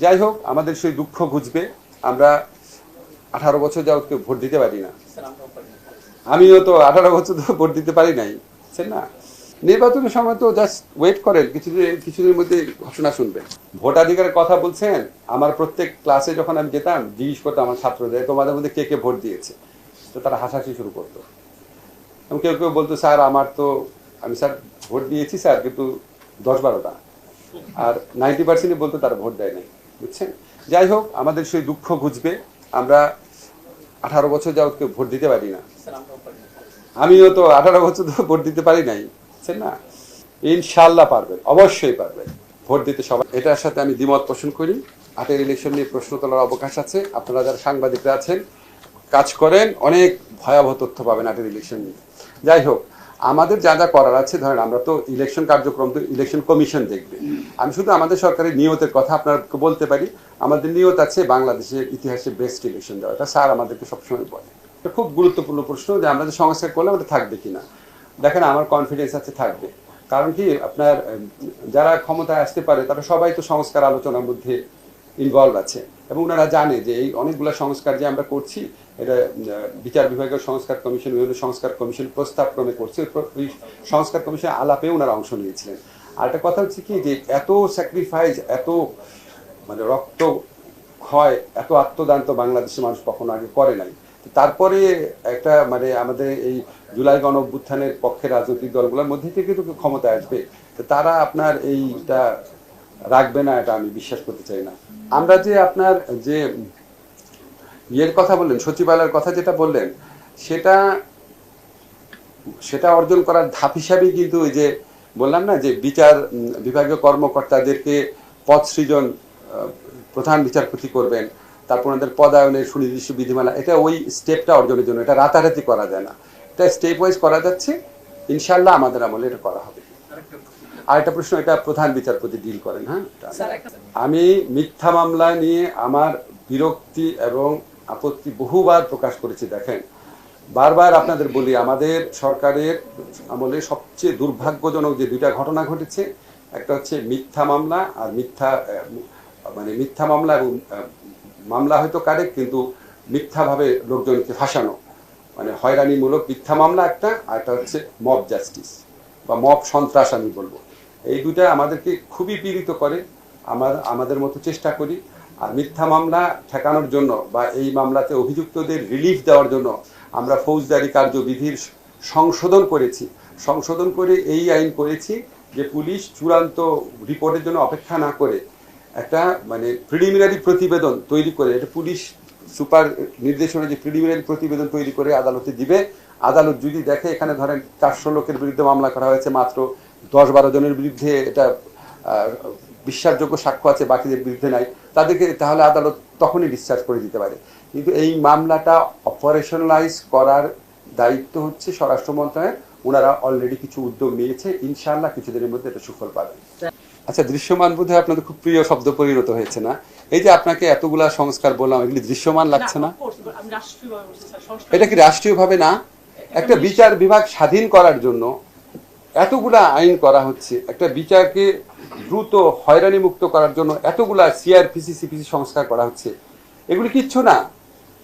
যাই হোক, আমাদের সেই দুঃখ ঘুচবে। আমরা 18 বছর যাবত কেউ ভোট দিতে পারি না। আমিও তো 18 বছর তো ভোট দিতে পারি নাই, বুঝছেন না? নির্বাচনের সময় তো জাস্ট ওয়েট করেন, কিছুদিনের মধ্যে ঘোষণা শুনবেন। ভোটাধিকারের কথা বলছেন, আমার প্রত্যেক ক্লাসে যখন আমি যেতাম জিজ্ঞেস করতাম আমার ছাত্রদের, তোমাদের মধ্যে কে কে ভোট দিয়েছে? তো তারা হাসাহাসি শুরু করতো। এবং কেউ কেউ বলতো, স্যার আমার তো, আমি স্যার ভোট দিয়েছি স্যার, কিন্তু 10-12টা। আর 90% বলতো তারা ভোট দেয় নাই, বুঝছেন? যাই হোক, আমাদের সেই দুঃখ ঘুচবে। আমরা 18 বছর যাবত কেউ ভোট দিতে পারি না। আমিও তো 18 বছর তো ভোট দিতে পারি নাই, বুঝছেন না? ইনশাল্লাহ পারবেন, অবশ্যই পারবেন ভোট দিতে সবাই। এটার সাথে আমি দ্বিমত পোষণ করি। 8-এর ইলেকশন নিয়ে প্রশ্ন তোলার অবকাশ আছে। আপনারা যারা সাংবাদিকরা আছেন, কাজ করেন, অনেক ভয়াবহ তথ্য পাবেন 8-এর ইলেকশন নিয়ে। যাই হোক, আমাদের যা যা করার আছে, ধরেন আমরা তো ইলেকশন কার্যক্রম তো ইলেকশন কমিশন দেখবে। আমি শুধু আমাদের সরকারের নিয়তের কথা আপনাকে বলতে পারি। আমাদের নিয়ত আছে বাংলাদেশের ইতিহাসে বেস্ট ইলেকশন দেওয়া। এটা স্যার আমাদেরকে সবসময় বলে। এটা খুব গুরুত্বপূর্ণ প্রশ্ন যে আমরা যে সংস্কার করলে ওটা থাকবে কিনা। দেখেন, আমার কনফিডেন্স আছে থাকবে। কারণ কি, আপনার যারা ক্ষমতায় আসতে পারে তারা সবাই তো সংস্কার আলোচনার মধ্যে ইনভলভ আছে, এবং ওনারা জানে যে এই অনেকগুলো সংস্কার যে আমরা করছি, এটা বিচার বিভাগের সংস্কার কমিশন, বিভিন্ন সংস্কার কমিশন প্রস্তাব ক্রমে করছে। ওই সংস্কার কমিশন আলাপে ওনারা অংশ নিয়েছিলেন। আর একটা কথা হচ্ছে কি, যে এত স্যাক্রিফাইস, এত মানে রক্ত ক্ষয়, এত আত্মদান তো বাংলাদেশের মানুষ কখনো আগে করে নাই। তারপরে একটা মানে আমাদের এই জুলাই গণ অভ্যুত্থানের পক্ষে রাজনৈতিক দলগুলোর মধ্যে থেকে তো ক্ষমতায় আসবে, তো তারা আপনার এইটা রাখবে না, এটা আমি বিশ্বাস করতে চাই না। আমরা যে আপনার যে ইয়ের কথা বললেন, সচিবালয়ের কথা যেটা বললেন, সেটা সেটা অর্জন করার ধাপ হিসাবেই কিন্তু ওই যে বললাম না, যে বিচার বিভাগীয় কর্মকর্তাদেরকে পদ সৃজন, প্রধান বিচারপতি করবেন, তারপর ওনাদের পদায়নের সুনির্দিষ্ট বিধিমালা, এটা ওই স্টেপটা অর্জনের জন্য। এটা রাতারাতি করা যায় না, এটা স্টেপ ওয়াইজ করা যাচ্ছে। ইনশাল্লাহ আমাদের আমলে এটা করা হবে। আর একটা প্রশ্ন, এটা প্রধান বিচারপতি ডিল করেন। হ্যাঁ, আমি মিথ্যা মামলা নিয়ে আমার বিরক্তি এবং আপত্তি বহুবার প্রকাশ করেছি। দেখেন, বারবার আপনাদের বলি, আমাদের সরকারের আমলে সবচেয়ে দুর্ভাগ্যজনক যে দুইটা ঘটনা ঘটেছে, একটা হচ্ছে মিথ্যা মামলা আর মিথ্যা মামলা এবং মামলা হয়তো কারেক্ট, কিন্তু মিথ্যাভাবে লোকজনকে ফাঁসানো, মানে হয়রানিমূলক মিথ্যা মামলা একটা, আর একটা হচ্ছে মব জাস্টিস বা মব সন্ত্রাস আমি বলবো। এই দুইটা আমাদেরকে খুবই পীড়িত করে। আমাদের মতো চেষ্টা করি। আর মিথ্যা মামলা ঠেকানোর জন্য বা এই মামলাতে অভিযুক্তদের রিলিফ দেওয়ার জন্য আমরা ফৌজদারি কার্যবিধির সংশোধন করে এই আইন করেছি যে পুলিশ চূড়ান্ত রিপোর্টের জন্য অপেক্ষা না করে একটা মানে প্রিলিমিনারি প্রতিবেদন তৈরি করে, এটা পুলিশ সুপার নির্দেশনা, যে প্রিলিমিনারি প্রতিবেদন তৈরি করে আদালতে দিবে। আদালত যদি দেখে এখানে ধরেন 400 লোকের বিরুদ্ধে মামলা করা হয়েছে, মাত্র 10-12 জনের বিরুদ্ধে এটা বিশ্বাসযোগ্য সাক্ষ্য আছে, বাকিদের বিরুদ্ধে নাই, তাদেরকে তাহলে আদালত তখনই ডিসচার্জ করে দিতে পারে। কিন্তু এই মামলাটা অপারেশনালাইজ করার দায়িত্ব হচ্ছে স্বরাষ্ট্র মন্ত্রণালয়ের। ওনারা অলরেডি কিছু উদ্যোগ নিয়েছে, ইনশাআল্লাহ কিছুদিনের মধ্যে এটা সুফল পাবেন। আচ্ছা, দৃশ্যমান বোধহয় আপনাদের খুব প্রিয় শব্দ পরিণত হয়েছে না? এই যে আপনাকে এতগুলা সংস্কার বললাম, এগুলি দৃশ্যমান লাগছে না? এটা কি রাষ্ট্রীয়ভাবে না? একটা বিচার বিভাগ স্বাধীন করার জন্য এতগুলা আইন করা হচ্ছে, একটা বিচারকে দ্রুত হয়রানি মুক্ত করার জন্য এতগুলা সিআরপিসি সিপিসি সংস্কার করা হচ্ছে। এগুলি কিচ্ছু না,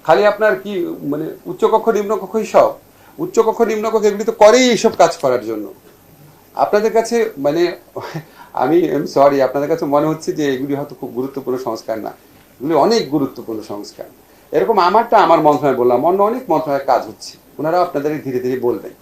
খালি আপনার কি মানে উচ্চকক্ষ নিম্নকক্ষ, সব উচ্চকক্ষ নিম্নকক্ষ এগুলি তো করেই এইসব কাজ করার জন্য। আপনাদের কাছে মানে আমি সরি, আপনাদের কাছে মনে হচ্ছে যে এগুলি হয়তো খুব গুরুত্বপূর্ণ সংস্কার না। এগুলি অনেক গুরুত্বপূর্ণ সংস্কার। এরকম আমারটা আমার মন্ত্রণালয় বললাম, অন্য অনেক মন্ত্রণালয়ের কাজ হচ্ছে, ওনারা আপনাদের ধীরে ধীরে বলবেন।